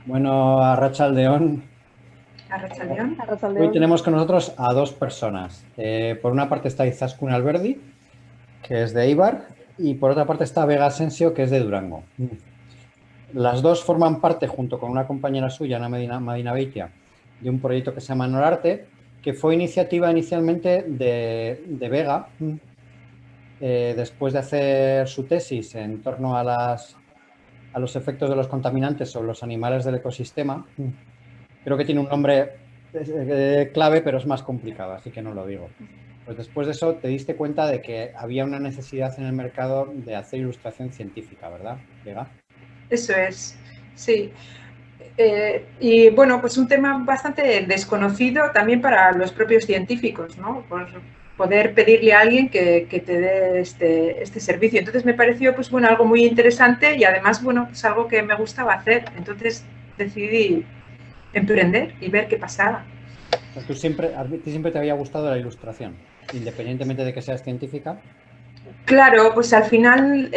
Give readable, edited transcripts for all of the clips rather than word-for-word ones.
Bueno, Arratsaldeon. Arratsaldeon. Hoy Arratsaldeon. tenemos con nosotros a dos personas. Por una parte está Izaskun Alberdi, que es de Eibar, y por otra parte está Vega Asensio, que es de Durango. Las dos forman parte, junto con una compañera suya, Ana Medina Beitia, de un proyecto que se llama Norarte, que fue iniciativa inicialmente de Vega, después de hacer su tesis en torno a los efectos de los contaminantes sobre los animales del ecosistema. Creo que tiene un nombre clave, pero es más complicado, así que no lo digo. Pues después de eso te diste cuenta de que había una necesidad en el mercado de hacer ilustración científica, ¿verdad, Vega? Eso es, sí. Y bueno, pues un tema bastante desconocido también para los propios científicos, ¿no? Por poder pedirle a alguien que te dé este servicio. Entonces me pareció, pues bueno, algo muy interesante y además, bueno, pues algo que me gustaba hacer. Entonces decidí emprender y ver qué pasaba. A ti siempre te había gustado la ilustración, independientemente de que seas científica. Claro, pues al final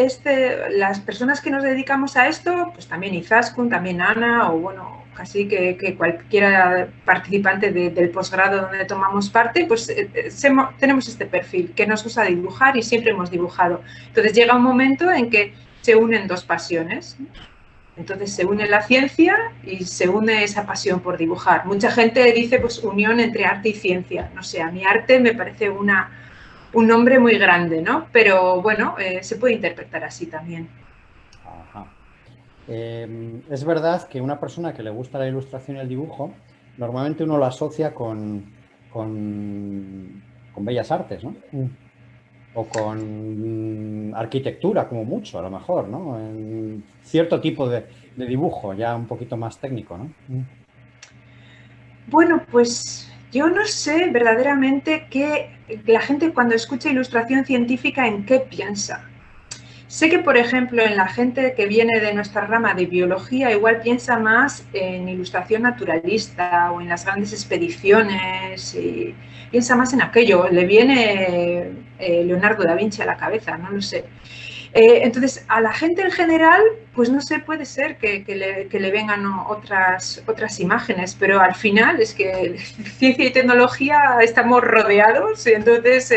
las personas que nos dedicamos a esto, pues también Izaskun, también Ana, o bueno, casi que cualquiera participante del posgrado donde tomamos parte, pues tenemos este perfil, que nos gusta dibujar y siempre hemos dibujado. Entonces llega un momento en que se unen dos pasiones. Entonces se une la ciencia y se une esa pasión por dibujar. Mucha gente dice pues unión entre arte y ciencia. No sé, a mi arte me parece un nombre muy grande, ¿no? Pero bueno, se puede interpretar así también. Ajá. Es verdad que una persona que le gusta la ilustración y el dibujo, normalmente uno lo asocia con bellas artes, ¿no? O con arquitectura, como mucho, a lo mejor, ¿no? En cierto tipo de dibujo, ya un poquito más técnico, ¿no? Bueno, pues yo no sé verdaderamente qué la gente cuando escucha ilustración científica en qué piensa. Sé que, por ejemplo, en la gente que viene de nuestra rama de biología igual piensa más en ilustración naturalista o en las grandes expediciones y piensa más en aquello. Le viene Leonardo da Vinci a la cabeza, no lo sé. Entonces, a la gente en general, pues no sé, puede ser que le vengan otras imágenes, pero al final es que ciencia y tecnología estamos rodeados, y entonces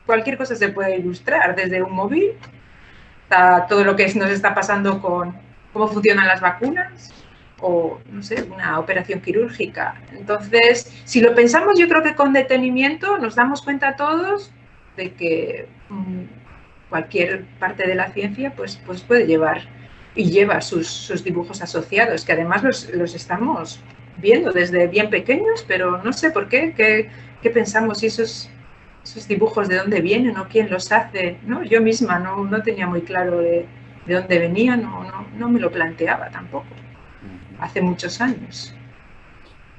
cualquier cosa se puede ilustrar, desde un móvil hasta todo lo que nos está pasando con cómo funcionan las vacunas o, no sé, una operación quirúrgica. Entonces, si lo pensamos, yo creo que con detenimiento nos damos cuenta todos de que cualquier parte de la ciencia pues puede llevar y lleva sus dibujos asociados, que además los estamos viendo desde bien pequeños, pero no sé por qué pensamos si esos dibujos de dónde vienen o quién los hace, ¿no? Yo misma no tenía muy claro de dónde venían, no me lo planteaba tampoco, hace muchos años.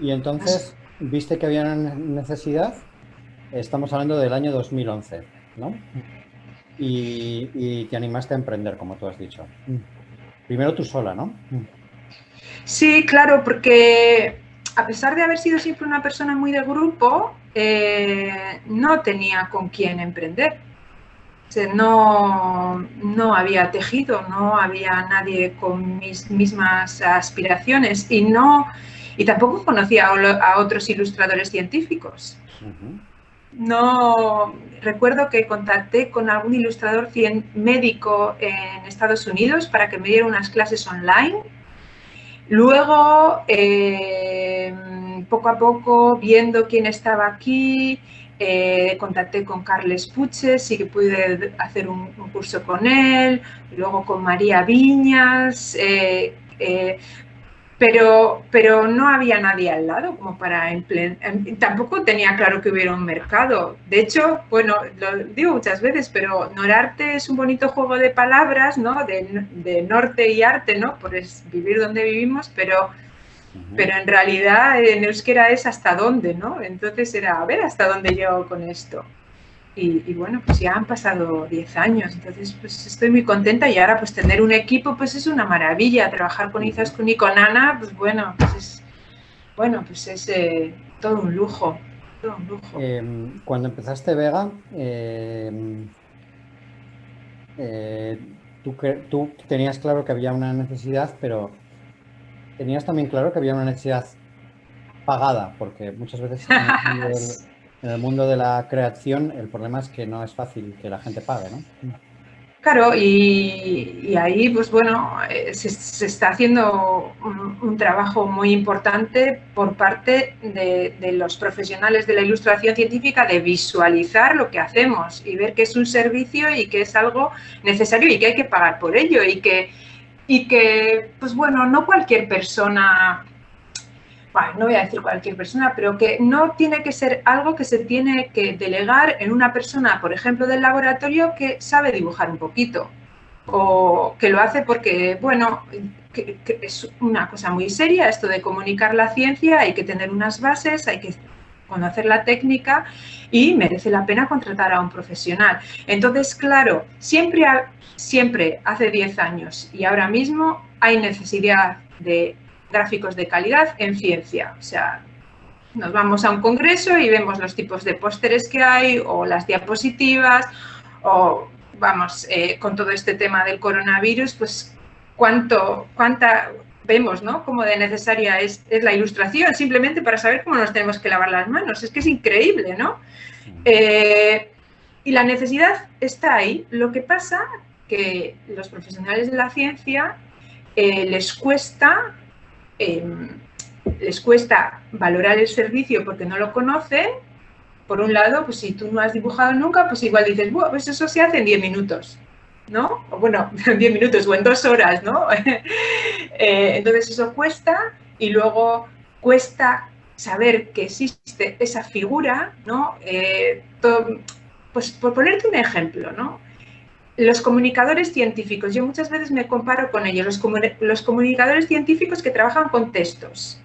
Y entonces, viste que había una necesidad, estamos hablando del año 2011, ¿no? Y te animaste a emprender, como tú has dicho. Primero tú sola, ¿no? Sí, claro, porque a pesar de haber sido siempre una persona muy de grupo, no tenía con quién emprender. O sea, no había tejido, no había nadie con mis mismas aspiraciones y tampoco conocía a otros ilustradores científicos. No recuerdo que contacté con algún ilustrador médico en Estados Unidos para que me diera unas clases online. Luego, poco a poco, viendo quién estaba aquí, contacté con Carles Puches, sí que pude hacer un curso con él, luego con María Viñas, pero no había nadie al lado como para tampoco tenía claro que hubiera un mercado. De hecho, bueno, lo digo muchas veces, pero Norarte es un bonito juego de palabras, ¿no? De norte y arte, ¿no? Por vivir donde vivimos, pero en realidad en euskera es hasta dónde, ¿no? Entonces era a ver hasta dónde llego con esto. Y bueno, pues ya han pasado 10 años, entonces pues estoy muy contenta y ahora pues tener un equipo pues es una maravilla, trabajar con Izaskun y con Ana, pues bueno, pues es todo un lujo, todo un lujo. Cuando empezaste Vega, tú tenías claro que había una necesidad, pero tenías también claro que había una necesidad pagada, porque muchas veces en el mundo de la creación el problema es que no es fácil que la gente pague, ¿no? Claro, y ahí, pues bueno, se está haciendo un trabajo muy importante por parte de los profesionales de la ilustración científica de visualizar lo que hacemos y ver que es un servicio y que es algo necesario y que hay que pagar por ello y que pues bueno, no cualquier persona, bueno, no voy a decir cualquier persona, pero que no tiene que ser algo que se tiene que delegar en una persona, por ejemplo, del laboratorio que sabe dibujar un poquito o que lo hace porque, bueno, que es una cosa muy seria esto de comunicar la ciencia, hay que tener unas bases, hay que conocer la técnica y merece la pena contratar a un profesional. Entonces, claro, siempre hace 10 años y ahora mismo hay necesidad de gráficos de calidad en ciencia. O sea, nos vamos a un congreso y vemos los tipos de pósteres que hay o las diapositivas o, vamos, con todo este tema del coronavirus, pues cuánta vemos, ¿no? Cómo de necesaria es la ilustración, simplemente para saber cómo nos tenemos que lavar las manos. Es que es increíble, ¿no? Y la necesidad está ahí. Lo que pasa que los profesionales de la ciencia les cuesta valorar el servicio porque no lo conocen. Por un lado, pues si tú no has dibujado nunca, pues igual dices, bueno, pues eso se hace en 10 minutos, ¿no? O bueno, en 10 minutos o en 2 horas, ¿no? Entonces eso cuesta y luego cuesta saber que existe esa figura, ¿no? Pues por ponerte un ejemplo, ¿no? Los comunicadores científicos, yo muchas veces me comparo con ellos, los comunicadores científicos que trabajan con textos.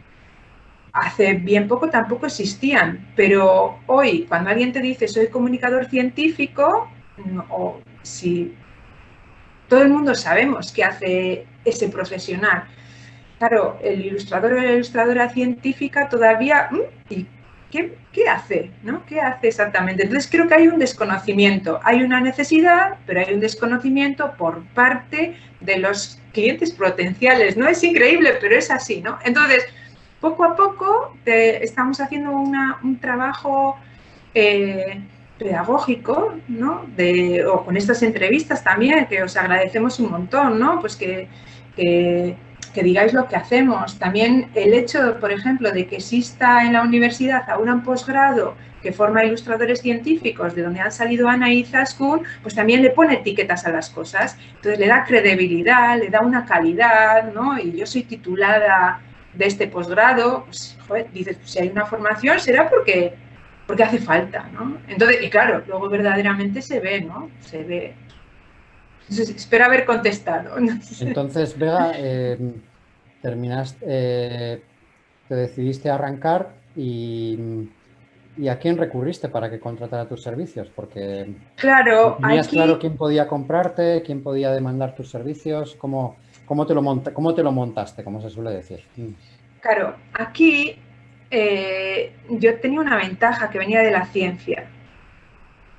Hace bien poco tampoco existían, pero hoy cuando alguien te dice soy comunicador científico, o si todo el mundo sabemos qué hace ese profesional. Claro, el ilustrador o la ilustradora científica todavía, ¿y qué hace? ¿No? ¿Qué hace exactamente? Entonces creo que hay un desconocimiento, hay una necesidad, pero hay un desconocimiento por parte de los clientes potenciales, ¿no? Es increíble, pero es así, ¿no? Entonces, poco a poco estamos haciendo un trabajo pedagógico, ¿no? O con estas entrevistas también, que os agradecemos un montón, ¿no? Pues que digáis lo que hacemos. También el hecho, por ejemplo, de que exista en la universidad aún un posgrado que forma ilustradores científicos, de donde han salido Ana y Izaskun, pues también le pone etiquetas a las cosas. Entonces le da credibilidad, le da una calidad, ¿no? Y yo soy titulada de este posgrado, pues, joder, dices, pues, si hay una formación será porque hace falta, ¿no? Entonces, y claro, luego verdaderamente se ve, ¿no? Se ve. Entonces, espero haber contestado. No sé. Entonces, Vega, te decidiste a arrancar y ¿a quién recurriste para que contratara tus servicios? Porque claro, tenías aquí, claro quién podía comprarte, quién podía demandar tus servicios, cómo te lo montaste, como se suele decir. Claro, aquí yo tenía una ventaja que venía de la ciencia.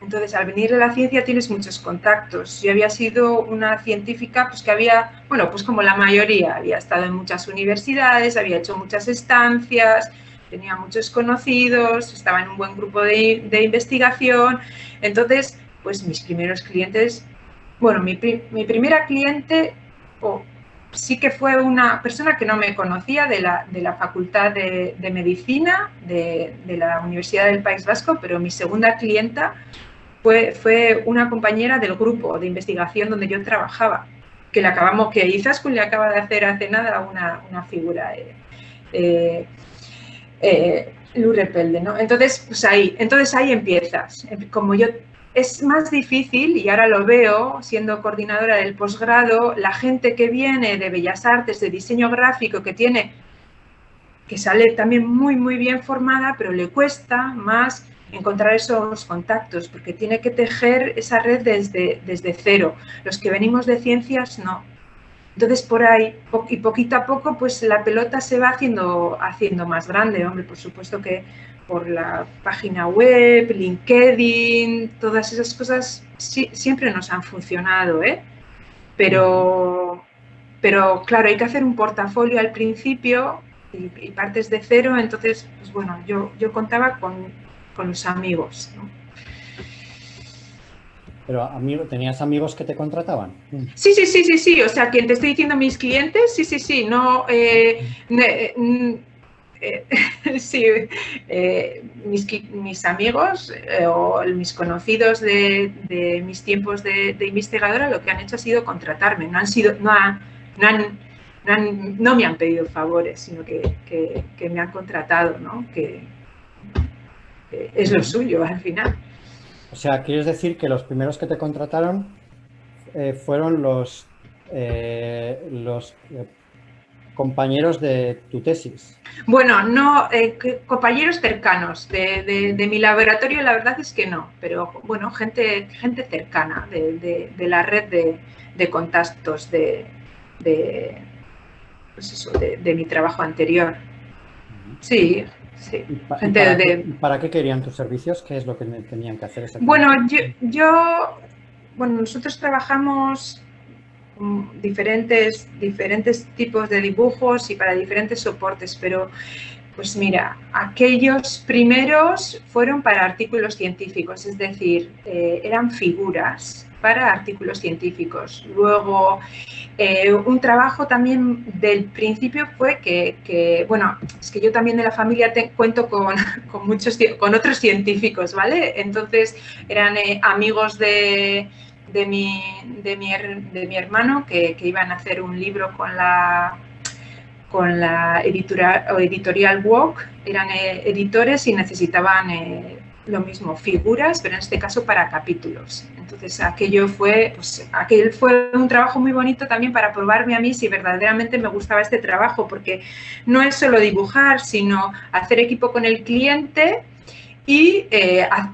Entonces, al venir de la ciencia tienes muchos contactos. Yo había sido una científica pues que había, bueno, pues como la mayoría, había estado en muchas universidades, había hecho muchas estancias, tenía muchos conocidos, estaba en un buen grupo de investigación. Entonces, pues mis primeros clientes, bueno, mi primera cliente sí que fue una persona que no me conocía de la Facultad de Medicina de la Universidad del País Vasco, pero mi segunda clienta fue una compañera del grupo de investigación donde yo trabajaba, que Izaskun le acaba de hacer hace nada una figura, Lu Repelde, ¿no? Entonces ahí empiezas. Como yo, es más difícil, y ahora lo veo, siendo coordinadora del posgrado, la gente que viene de Bellas Artes, de diseño gráfico, que sale también muy, muy bien formada, pero le cuesta más encontrar esos contactos, porque tiene que tejer esa red desde cero. Los que venimos de ciencias, no. Entonces, por ahí, y poquito a poco, pues la pelota se va haciendo más grande. Hombre, por supuesto que por la página web, LinkedIn, todas esas cosas siempre nos han funcionado, ¿eh? Pero pero claro, hay que hacer un portafolio al principio y partes de cero, entonces, pues bueno, yo contaba con los amigos, ¿no? Pero ¿tenías amigos que te contrataban? Sí, sí, sí, sí, sí, o sea, quien te estoy diciendo mis clientes, sí, sí, sí, no, sí, mis amigos o mis conocidos de mis tiempos de investigadora lo que han hecho ha sido contratarme, no han sido, no me han pedido favores, sino que me han contratado, ¿no? Que es lo suyo al final. O sea, ¿quieres decir que los primeros que te contrataron fueron los compañeros de tu tesis? Bueno, no, compañeros cercanos de mi laboratorio, la verdad es que no, pero bueno, gente cercana de la red de contactos pues eso, de mi trabajo anterior. Sí, sí. ¿Para qué querían tus servicios? ¿Qué es lo que tenían que hacer exactamente? Bueno, bueno, nosotros trabajamos diferentes tipos de dibujos y para diferentes soportes, pero pues mira, aquellos primeros fueron para artículos científicos, es decir, eran figuras para artículos científicos. Luego, un trabajo también del principio fue bueno, es que yo también de la familia cuento con otros científicos, ¿vale? Entonces, eran amigos de mi hermano que iban a hacer un libro con la editorial Walk, eran editores y necesitaban lo mismo, figuras, pero en este caso para capítulos. Entonces aquel fue un trabajo muy bonito también para probarme a mí si verdaderamente me gustaba este trabajo, porque no es solo dibujar, sino hacer equipo con el cliente y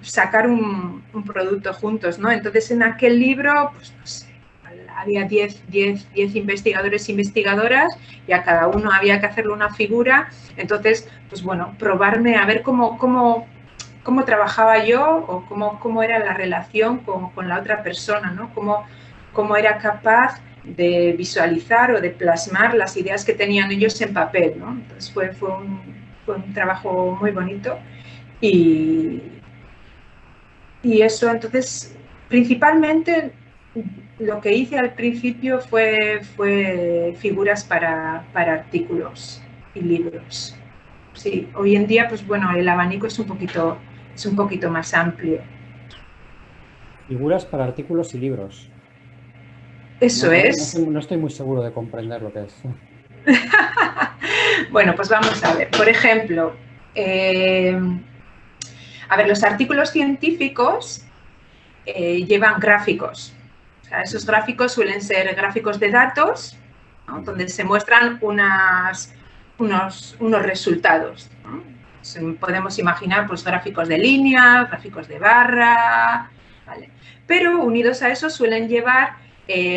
sacar un producto juntos, ¿no? Entonces en aquel libro, pues había 10 investigadores e investigadoras y a cada uno había que hacerle una figura. Entonces, pues bueno, probarme a ver cómo trabajaba yo o cómo era la relación con la otra persona, ¿no? Cómo era capaz de visualizar o de plasmar las ideas que tenían ellos en papel, ¿no? Entonces fue un trabajo muy bonito y eso, entonces, principalmente lo que hice al principio fue figuras para artículos y libros. Sí, hoy en día, pues bueno, el abanico es un poquito más amplio. Figuras para artículos y libros. Eso es. No estoy muy seguro de comprender lo que es. Bueno, pues vamos a ver. Por ejemplo, los artículos científicos llevan gráficos. O sea, esos gráficos suelen ser gráficos de datos, ¿no? Donde se muestran unos resultados, ¿no? Podemos imaginar pues, gráficos de línea, gráficos de barra, ¿vale? Pero unidos a eso suelen llevar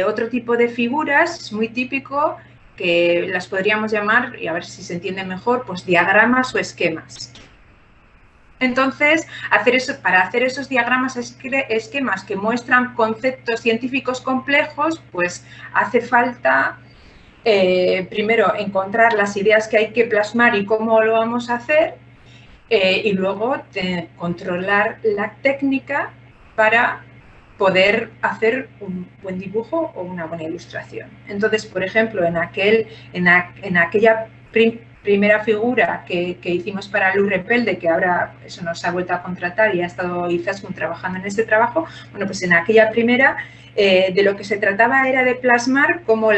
otro tipo de figuras, es muy típico, que las podríamos llamar, y a ver si se entiende mejor, pues diagramas o esquemas. Entonces, para hacer esos diagramas, esquemas que muestran conceptos científicos complejos, pues hace falta primero encontrar las ideas que hay que plasmar y cómo lo vamos a hacer, y luego controlar la técnica para poder hacer un buen dibujo o una buena ilustración. Entonces, por ejemplo, en aquella primera figura que hicimos para Luz Repelde, que ahora eso nos ha vuelto a contratar y ha estado Izaskun trabajando en este trabajo, bueno, pues en aquella primera de lo que se trataba era de plasmar cómo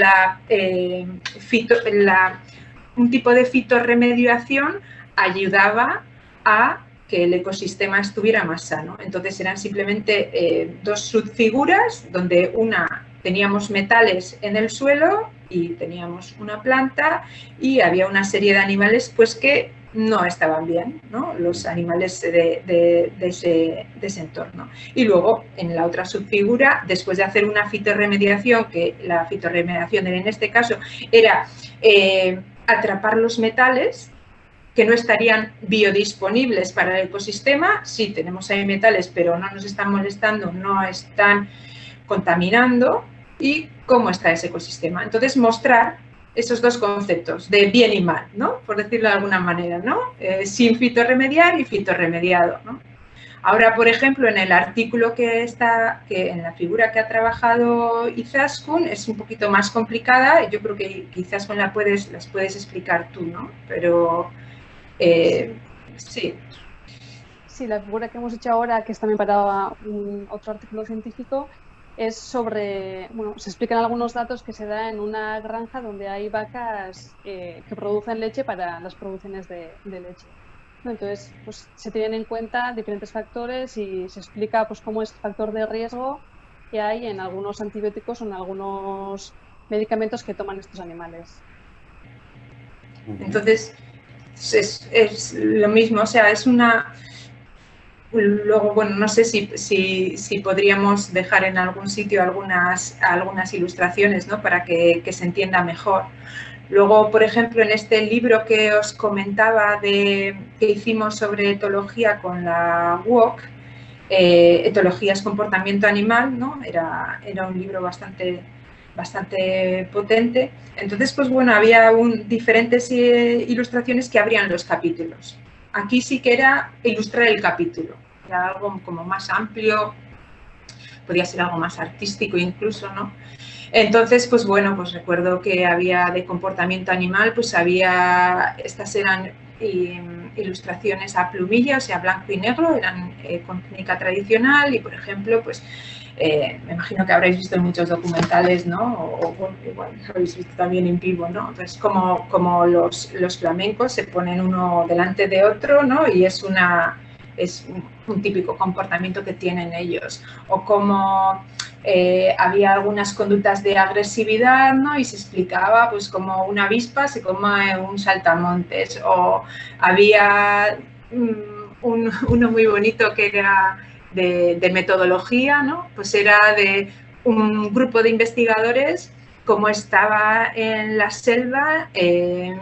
un tipo de fitorremediación ayudaba a que el ecosistema estuviera más sano. Entonces eran simplemente dos subfiguras donde teníamos metales en el suelo y teníamos una planta y había una serie de animales pues que no estaban bien, ¿no? Los animales de ese entorno. Y luego en la otra subfigura, después de hacer una fitorremediación, que la fitorremediación en este caso era atrapar los metales que no estarían biodisponibles para el ecosistema. Sí, tenemos ahí metales, pero no nos están molestando, no están contaminando. y cómo está ese ecosistema. Entonces, mostrar esos dos conceptos de bien y mal, ¿no? Por decirlo de alguna manera, ¿no? Sin fitorremediar y fitorremediado, ¿no? Ahora, por ejemplo, en el artículo que en la figura que ha trabajado Izaskun es un poquito más complicada. Yo creo que quizás las puedes explicar tú, ¿no? Pero sí. Sí, la figura que hemos hecho ahora, que es también para otro artículo científico, es sobre, bueno, se explican algunos datos que se da en una granja donde hay vacas que producen leche para las producciones de leche. Entonces, pues se tienen en cuenta diferentes factores y se explica pues cómo es el factor de riesgo que hay en algunos antibióticos o en algunos medicamentos que toman estos animales. Entonces, es lo mismo, o sea, es una... Luego, bueno, no sé si podríamos dejar en algún sitio algunas ilustraciones, ¿no? Para que se entienda mejor. Luego, por ejemplo, en este libro que os comentaba que hicimos sobre etología con la UOC, Etología es comportamiento animal, ¿no? Era un libro bastante potente. Entonces, pues bueno, había diferentes ilustraciones que abrían los capítulos. Aquí sí que era ilustrar el capítulo, era algo como más amplio, podía ser algo más artístico incluso, ¿no? Entonces, pues bueno, pues recuerdo que había de comportamiento animal, pues estas eran ilustraciones a plumilla, o sea, blanco y negro, eran con técnica tradicional y, por ejemplo, pues me imagino que habréis visto en muchos documentales, ¿no? O igual habéis visto también en vivo, ¿no? Pues como los flamencos se ponen uno delante de otro, ¿no? Y es un típico comportamiento que tienen ellos. O como había algunas conductas de agresividad, ¿no? Y se explicaba pues como una avispa se come un saltamontes. O había uno muy bonito que era de metodología, ¿no? Pues era de un grupo de investigadores como estaba en la selva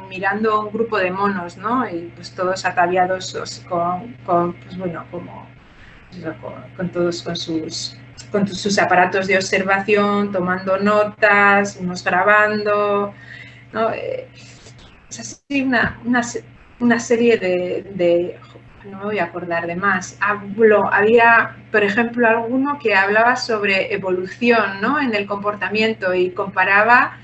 mirando un grupo de monos, ¿no? Y pues todos ataviados pues bueno, con todos con sus aparatos de observación, tomando notas, unos grabando, ¿no? Es así una serie de no me voy a acordar de más. Había, por ejemplo, alguno que hablaba sobre evolución, ¿no? En el comportamiento y comparaba,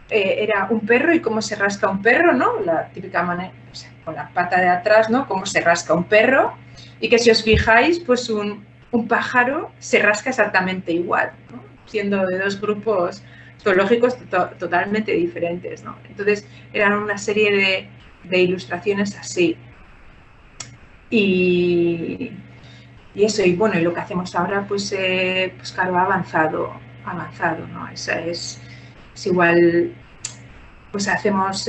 era un perro y cómo se rasca un perro, ¿no? La típica manera, o sea, con la pata de atrás, ¿no? Cómo se rasca un perro y que si os fijáis, pues un pájaro se rasca exactamente igual, ¿no? Siendo de dos grupos zoológicos totalmente diferentes, ¿no? Entonces, eran una serie de ilustraciones así. Y eso, y bueno, y lo que hacemos ahora, pues claro, ha avanzado, ¿no? Es igual, pues hacemos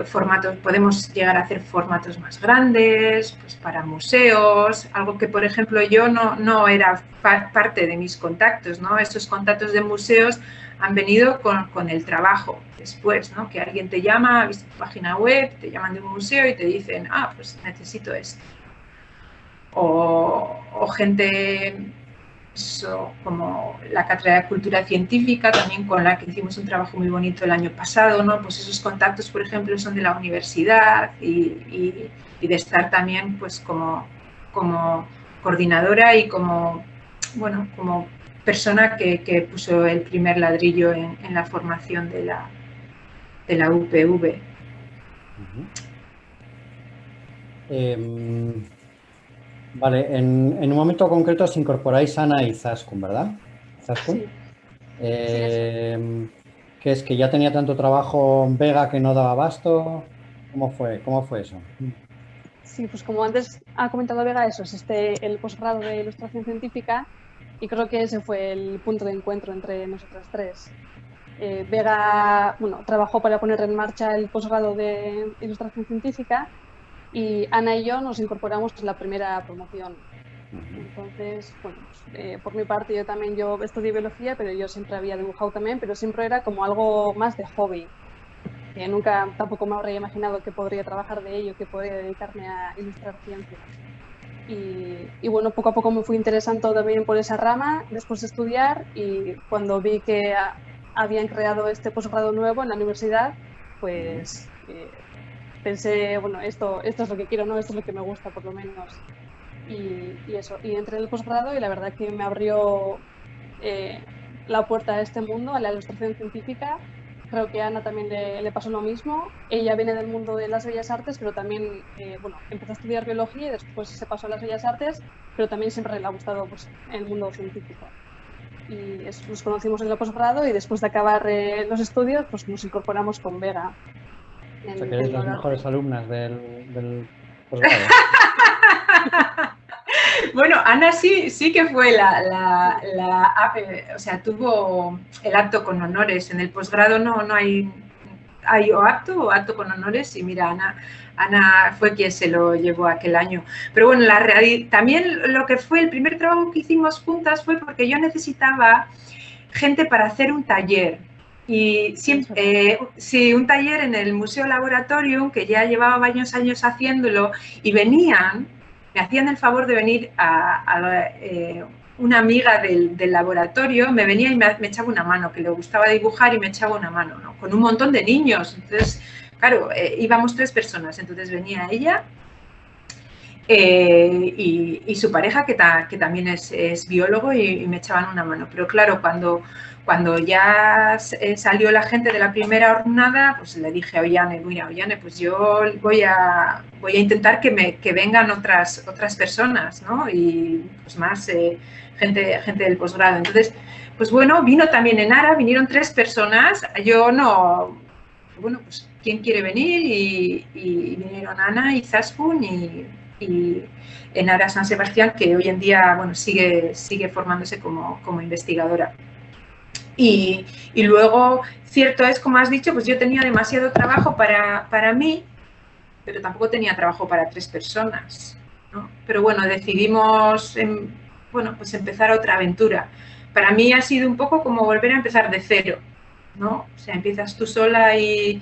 formatos, podemos llegar a hacer formatos más grandes, pues para museos, algo que, por ejemplo, yo no era parte de mis contactos, ¿no? Estos contactos de museos han venido con el trabajo después, ¿no? Que alguien te llama, ha visto tu página web, te llaman de un museo y te dicen, pues necesito esto. O gente como la Cátedra de Cultura Científica, también con la que hicimos un trabajo muy bonito el año pasado, ¿no? Pues esos contactos, por ejemplo, son de la universidad y de estar también pues como coordinadora y como persona que puso el primer ladrillo en la formación de la UPV. Vale, en un momento concreto os incorporáis Ana y Izaskun, ¿verdad? ¿Izaskun? Sí. ¿Qué es que ya tenía tanto trabajo en Vega que no daba abasto? ¿Cómo fue eso? Sí, pues como antes ha comentado Vega, eso es el posgrado de Ilustración Científica y creo que ese fue el punto de encuentro entre nosotras tres. Vega, bueno, trabajó para poner en marcha el posgrado de Ilustración Científica y Ana y yo nos incorporamos en la primera promoción. Entonces, bueno, pues, por mi parte yo estudié biología, pero yo siempre había dibujado también, pero siempre era como algo más de hobby. Nunca tampoco me habría imaginado que podría trabajar de ello, que podría dedicarme a ilustrar ciencia. Y bueno, poco a poco me fui interesando también por esa rama después de estudiar, y cuando vi que habían creado este posgrado nuevo en la universidad, pues pensé, bueno, esto es lo que quiero, ¿no? Esto es lo que me gusta por lo menos. Y eso, y entré en el posgrado y la verdad que me abrió la puerta a este mundo, a la ilustración científica. Creo que a Ana también le pasó lo mismo. Ella viene del mundo de las bellas artes, pero también, bueno, empezó a estudiar biología y después se pasó a las bellas artes, pero también siempre le ha gustado, pues, el mundo científico. Y nos conocimos en el posgrado y después de acabar los estudios, pues nos incorporamos con Vega. O sea, que eres las mejores alumnas del posgrado. Bueno, Ana sí que fue o sea, tuvo el acto con honores. En el posgrado no hay o acto con honores, y mira, Ana fue quien se lo llevó aquel año. Pero bueno, también lo que fue el primer trabajo que hicimos juntas fue porque yo necesitaba gente para hacer un taller. Y siempre, sí, un taller en el Museo Laboratorium, que ya llevaba varios años haciéndolo, y me hacían el favor de venir una amiga del laboratorio, me venía y me echaba una mano, que le gustaba dibujar y me echaba una mano, ¿no? Con un montón de niños. Entonces, claro, íbamos 3 personas, entonces venía ella y su pareja, que también es biólogo, y me echaban una mano. Pero claro, cuando ya salió la gente de la primera jornada, pues le dije a Ollane, mira, Ollane, pues yo voy a intentar que vengan otras personas, ¿no? Y pues más gente del posgrado. Entonces, pues bueno, vino también Enara, vinieron 3 personas. Yo no, bueno, pues ¿quién quiere venir? Y vinieron Ana y Zaskun y Enara San Sebastián, que hoy en día, bueno, sigue formándose como investigadora. Y luego, cierto es, como has dicho, pues yo tenía demasiado trabajo para mí, pero tampoco tenía trabajo para 3 personas, ¿no? Pero bueno, decidimos, bueno, pues empezar otra aventura. Para mí ha sido un poco como volver a empezar de cero, ¿no? O sea, empiezas tú sola y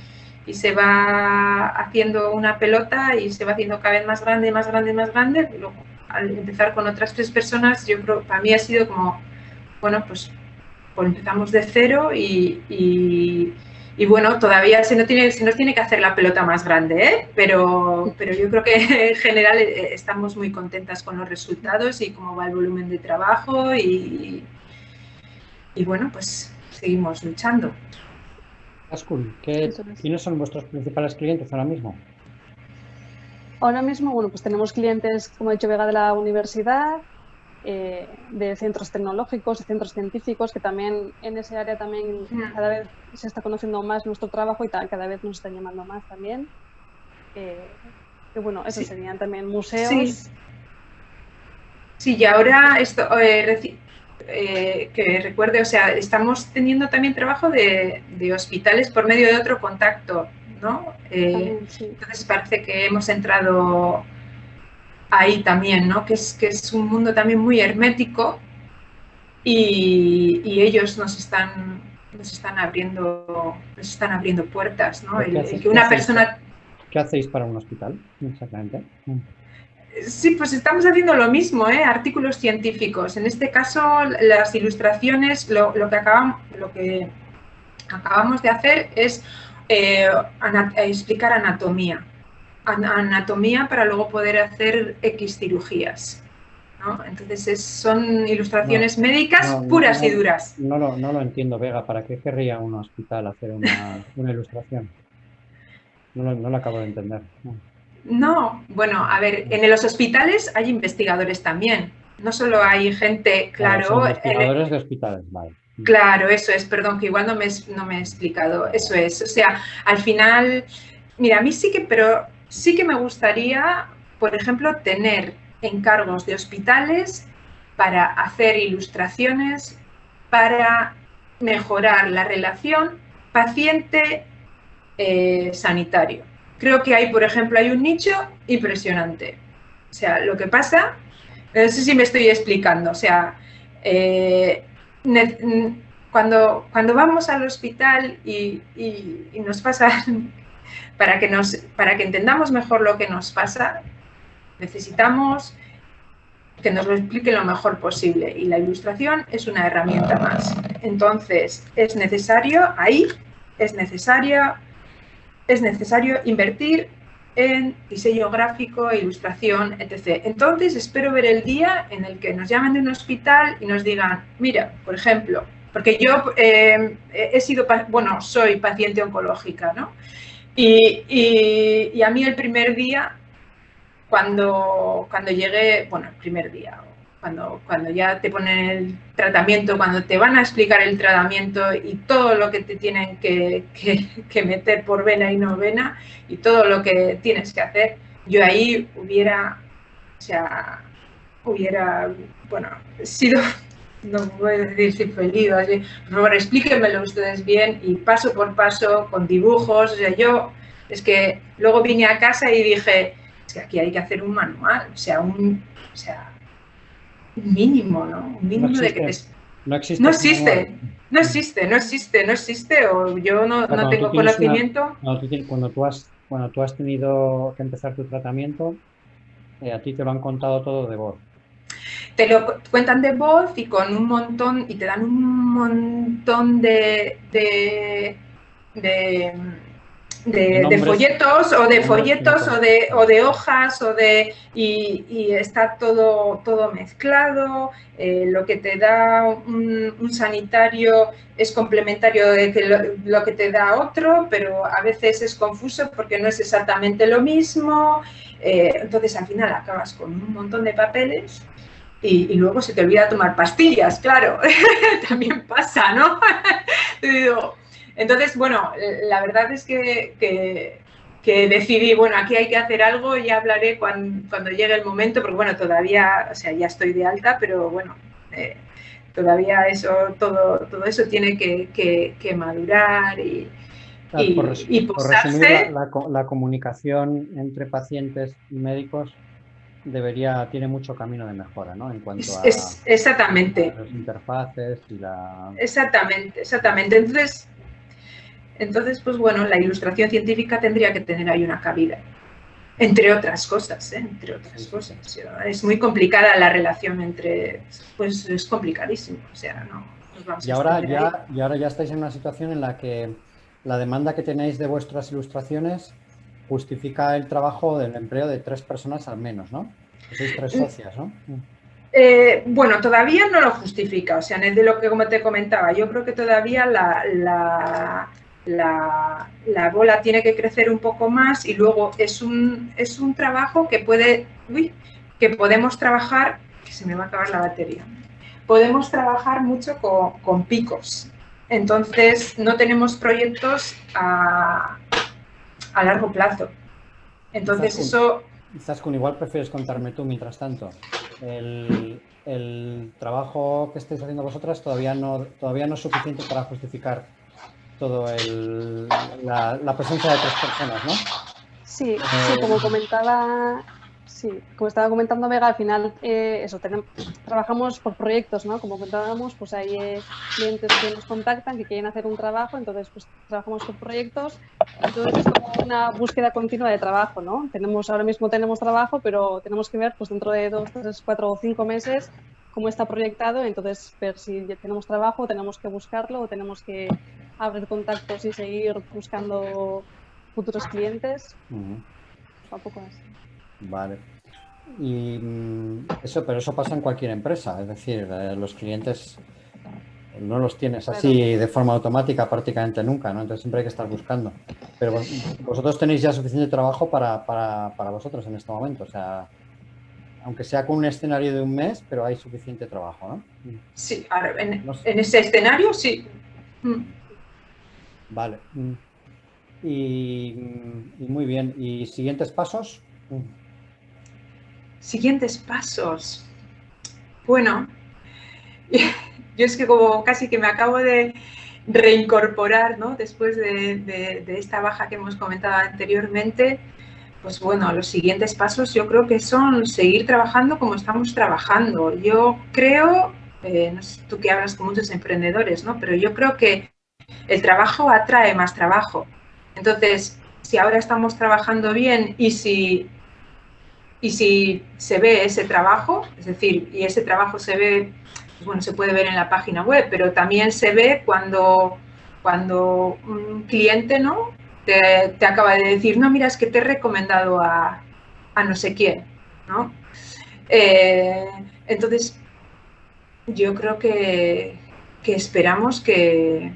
se va haciendo una pelota y se va haciendo cada vez más grande, más grande, más grande. Y luego, al empezar con otras 3 personas, yo creo que para mí ha sido como, bueno, pues empezamos de cero y bueno, todavía se nos tiene que hacer la pelota más grande, ¿eh? Pero yo creo que en general estamos muy contentas con los resultados y cómo va el volumen de trabajo y bueno, pues seguimos luchando. Zaskun, ¿quiénes son vuestros principales clientes ahora mismo? Ahora mismo, bueno, pues tenemos clientes, como ha dicho Vega, de la universidad, de centros tecnológicos, de centros científicos, que también en ese área también cada vez se está conociendo más nuestro trabajo y cada vez nos están llamando más también. Que bueno, eso serían también museos. Sí, y ahora esto, que recuerde, o sea, estamos teniendo también trabajo de hospitales por medio de otro contacto, ¿no? Entonces parece que hemos entrado ahí también, ¿no? Que es un mundo también muy hermético y ellos nos están abriendo puertas, ¿no? ¿Qué hacéis para un hospital exactamente? Sí, pues estamos haciendo lo mismo, artículos científicos. En este caso, las ilustraciones, lo que acabamos de hacer es explicar anatomía para luego poder hacer X cirugías, ¿no? Entonces son ilustraciones médicas puras y duras. No lo entiendo, Vega. ¿Para qué querría un hospital hacer una ilustración? No lo acabo de entender. No, bueno, a ver, en los hospitales hay investigadores también. No solo hay gente, claro. Investigadores de hospitales, vale. Claro, eso es, perdón, que igual no me he explicado. Eso es, o sea, al final, mira, a mí sí que me gustaría, por ejemplo, tener encargos de hospitales para hacer ilustraciones, para mejorar la relación paciente-sanitario. Creo que hay, por ejemplo, hay un nicho impresionante. O sea, lo que pasa, no sé si me estoy explicando, o sea, cuando vamos al hospital y nos pasa, para que entendamos mejor lo que nos pasa, necesitamos que nos lo explique lo mejor posible. Y la ilustración es una herramienta más. Entonces, es necesario invertir en diseño gráfico, ilustración, etc. Entonces, espero ver el día en el que nos llamen de un hospital y nos digan, mira, por ejemplo, porque yo soy paciente oncológica, ¿no? Y a mí el primer día, cuando llegué, bueno, el primer día, cuando ya te ponen el tratamiento, cuando te van a explicar el tratamiento y todo lo que te tienen que meter por vena y no vena y todo lo que tienes que hacer, yo ahí hubiera sido, no voy a decir si feliz, así, por favor, explíquenmelo ustedes bien y paso por paso, con dibujos. O sea, yo es que luego vine a casa y dije, es que aquí hay que hacer un manual, un mínimo, ¿no? Un mínimo de que no existe. No existe, o yo no tengo conocimiento. Cuando tú has tenido que empezar tu tratamiento, a ti te lo han contado todo de voz. Te lo cuentan de voz y con un montón, y te dan un montón de folletos o de hojas y está todo mezclado. Lo que te da un sanitario es complementario de lo que te da otro, pero a veces es confuso porque no es exactamente lo mismo. Entonces al final acabas con un montón de papeles y luego se te olvida tomar pastillas, claro. También pasa, ¿no? Te digo, entonces, bueno, la verdad es que decidí, bueno, aquí hay que hacer algo, ya hablaré cuando llegue el momento, porque bueno, todavía, o sea, ya estoy de alta, pero bueno, todavía todo eso tiene que madurar y posarse. Por resumir, la comunicación entre pacientes y médicos tiene mucho camino de mejora, ¿no? En cuanto a exactamente. Las interfaces y la... Exactamente. Entonces, pues bueno, la ilustración científica tendría que tener ahí una cabida. Entre otras cosas, entre otras cosas. Es muy complicada la relación pues es complicadísimo. O sea, no nos vamos y ahora ya estáis en una situación en la que la demanda que tenéis de vuestras ilustraciones justifica el trabajo del empleo de 3 personas al menos, ¿no? Sois 3 socias, ¿no? Bueno, todavía no lo justifica, o sea, es de lo que, como te comentaba, yo creo que todavía la bola tiene que crecer un poco más y luego es un trabajo que podemos trabajar, que se me va a acabar la batería, podemos trabajar mucho con picos, entonces no tenemos proyectos a largo plazo, entonces eso... Zaskun, igual prefieres contarme tú mientras tanto. El trabajo que estáis haciendo vosotras todavía no es suficiente para justificar todo la presencia de 3 personas, ¿no? Sí, como comentaba, como estaba comentando Vega, al final trabajamos por proyectos, ¿no? Como comentábamos, pues hay clientes que nos contactan, que quieren hacer un trabajo, entonces pues trabajamos por proyectos, entonces es como una búsqueda continua de trabajo, ¿no? Ahora mismo tenemos trabajo, pero tenemos que ver pues dentro de 2, 3, 4 o 5 meses cómo está proyectado, entonces ver si ya tenemos trabajo, tenemos que buscarlo o tenemos que abrir contactos y seguir buscando futuros clientes. Tampoco es. Vale. Y pero eso pasa en cualquier empresa, es decir, los clientes no los tienes así de forma automática prácticamente nunca, ¿no? Entonces siempre hay que estar buscando. Pero vosotros tenéis ya suficiente trabajo para vosotros en este momento, o sea, aunque sea con un escenario de un mes, pero hay suficiente trabajo, ¿no? Sí, ahora, en ese escenario sí. Vale. Y muy bien. ¿Y siguientes pasos? Siguientes pasos. Bueno, yo es que como casi que me acabo de reincorporar, ¿no? Después de esta baja que hemos comentado anteriormente, pues bueno, los siguientes pasos yo creo que son seguir trabajando como estamos trabajando. Yo creo, no sé, tú que hablas con muchos emprendedores, ¿no? Pero yo creo que el trabajo atrae más trabajo. Entonces, si ahora estamos trabajando bien y si Y si se ve ese trabajo, es decir, y ese trabajo se ve, pues bueno, se puede ver en la página web, pero también se ve cuando un cliente, ¿no?, te acaba de decir, no, mira, es que te he recomendado a no sé quién, ¿no? Entonces, yo creo que esperamos que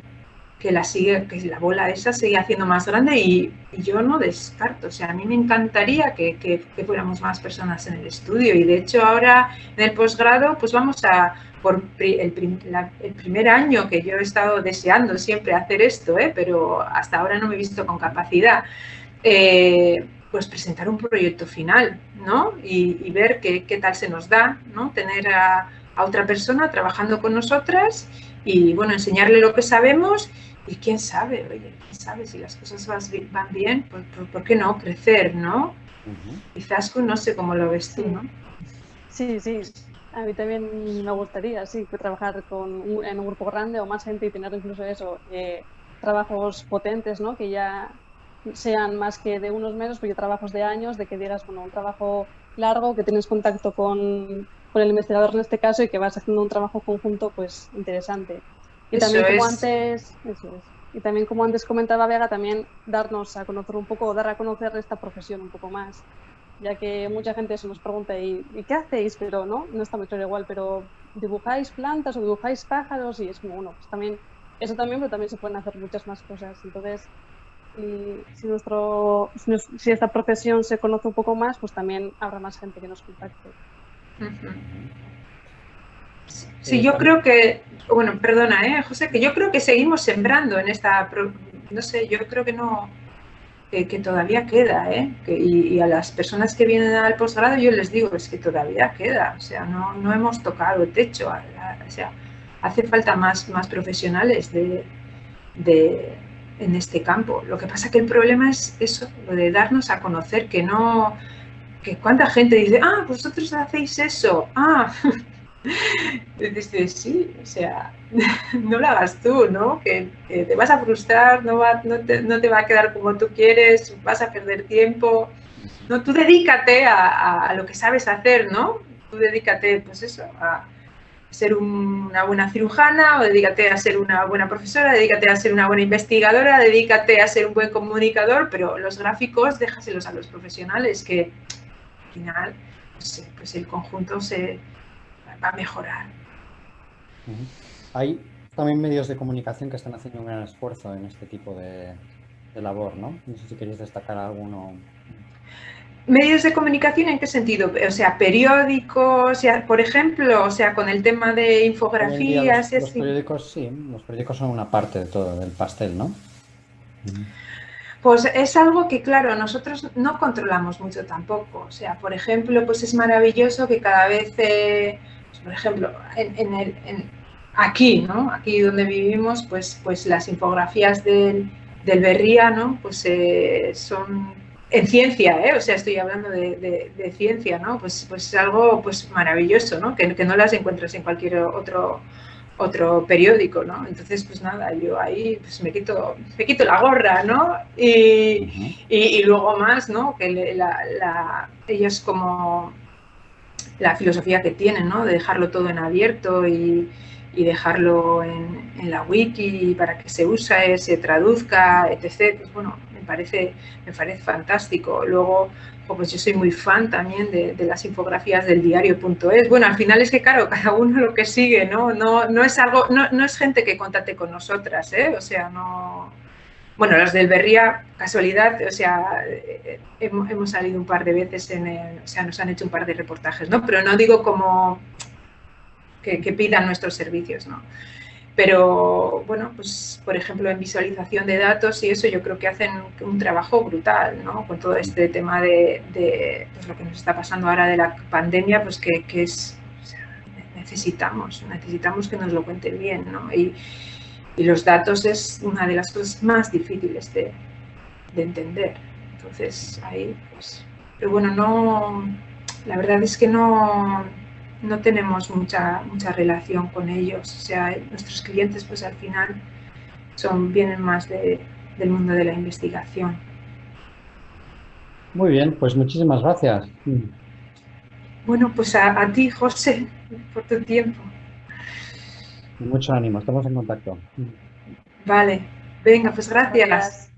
la bola esa siga haciendo más grande y yo no descarto, o sea, a mí me encantaría que fuéramos más personas en el estudio y de hecho ahora en el posgrado pues vamos a, por el primer año que yo he estado deseando siempre hacer esto, pero hasta ahora no me he visto con capacidad, pues presentar un proyecto final, ¿no? Y ver qué tal se nos da, ¿no? Tener a otra persona trabajando con nosotras y, bueno, enseñarle lo que sabemos y quién sabe, oye, quién sabe si las cosas van bien, pues, ¿por qué no crecer, no? Quizás, no sé cómo lo ves tú, ¿no? Sí, sí. A mí también me gustaría, sí, trabajar en un grupo grande o más gente y tener incluso eso, trabajos potentes, ¿no? Que ya sean más que de unos meses, porque trabajos de años, de que digas, bueno, un trabajo largo, que tienes contacto con el investigador en este caso y que vas haciendo un trabajo conjunto, pues interesante. Y también como antes, eso es. Y también como antes comentaba Vega, también darnos a conocer un poco, dar a conocer esta profesión un poco más, ya que mucha gente se nos pregunta, ¿y qué hacéis? Pero no está muy claro igual, pero ¿dibujáis plantas o dibujáis pájaros? Y es como, bueno, pues también, eso también, pero también se pueden hacer muchas más cosas. Entonces, si esta profesión se conoce un poco más, pues también habrá más gente que nos contacte. Sí, yo creo que, bueno, perdona, José, que yo creo que seguimos sembrando en esta, no sé, yo creo que no, que todavía queda, y a las personas que vienen al posgrado yo les digo, es que todavía queda, o sea, no hemos tocado el techo, o sea, hace falta más profesionales en este campo. Lo que pasa que el problema es eso, lo de darnos a conocer, que cuánta gente dice, vosotros hacéis eso, dices, sí, o sea, no lo hagas tú, ¿no? Que te vas a frustrar, no te va a quedar como tú quieres, vas a perder tiempo. No, tú dedícate a lo que sabes hacer, ¿no? Tú dedícate, pues eso, a ser una buena cirujana, o dedícate a ser una buena profesora, dedícate a ser una buena investigadora, dedícate a ser un buen comunicador, pero los gráficos déjaselos a los profesionales, que al final pues el conjunto se va a mejorar. Hay también medios de comunicación que están haciendo un gran esfuerzo en este tipo de labor, ¿no? No sé si queréis destacar alguno. ¿Medios de comunicación en qué sentido? O sea, periódicos, por ejemplo, o sea, con el tema de infografías. Los periódicos, sí, los periódicos son una parte de todo, del pastel, ¿no? Pues es algo que, claro, nosotros no controlamos mucho tampoco. O sea, por ejemplo, pues es maravilloso que cada vez, pues por ejemplo, aquí, ¿no? Aquí donde vivimos, pues las infografías del Berría, ¿no? Pues son en ciencia, o sea, estoy hablando de ciencia, ¿no? Pues es algo pues maravilloso, ¿no? Que no las encuentras en cualquier otro periódico, ¿no? Entonces, pues nada, yo ahí pues me quito la gorra, ¿no? Y luego más, ¿no? Que ellos como la filosofía que tienen, ¿no? De dejarlo todo en abierto y dejarlo en la wiki para que se use, se traduzca, etc. Pues bueno, me parece fantástico. Luego, pues yo soy muy fan también de las infografías del diario.es. Bueno, al final es que, claro, cada uno lo que sigue, ¿no? No es algo, no es gente que contacte con nosotras, o sea, no. Bueno, los del Berría, casualidad, o sea, hemos salido un par de veces o sea, nos han hecho un par de reportajes, ¿no? Pero no digo como que pidan nuestros servicios, ¿no? Pero, bueno, pues, por ejemplo, en visualización de datos y eso, yo creo que hacen un trabajo brutal, ¿no? Con todo este tema de pues, lo que nos está pasando ahora de la pandemia, pues que es, o sea, necesitamos que nos lo cuenten bien, ¿no? Y los datos es una de las cosas más difíciles de entender. Entonces, ahí, pues, pero bueno, la verdad es que no tenemos mucha relación con ellos. O sea, nuestros clientes, pues al final, vienen más del mundo de la investigación. Muy bien, pues muchísimas gracias. Bueno, pues a ti, José, por tu tiempo. Mucho ánimo, estamos en contacto. Vale, venga, pues gracias.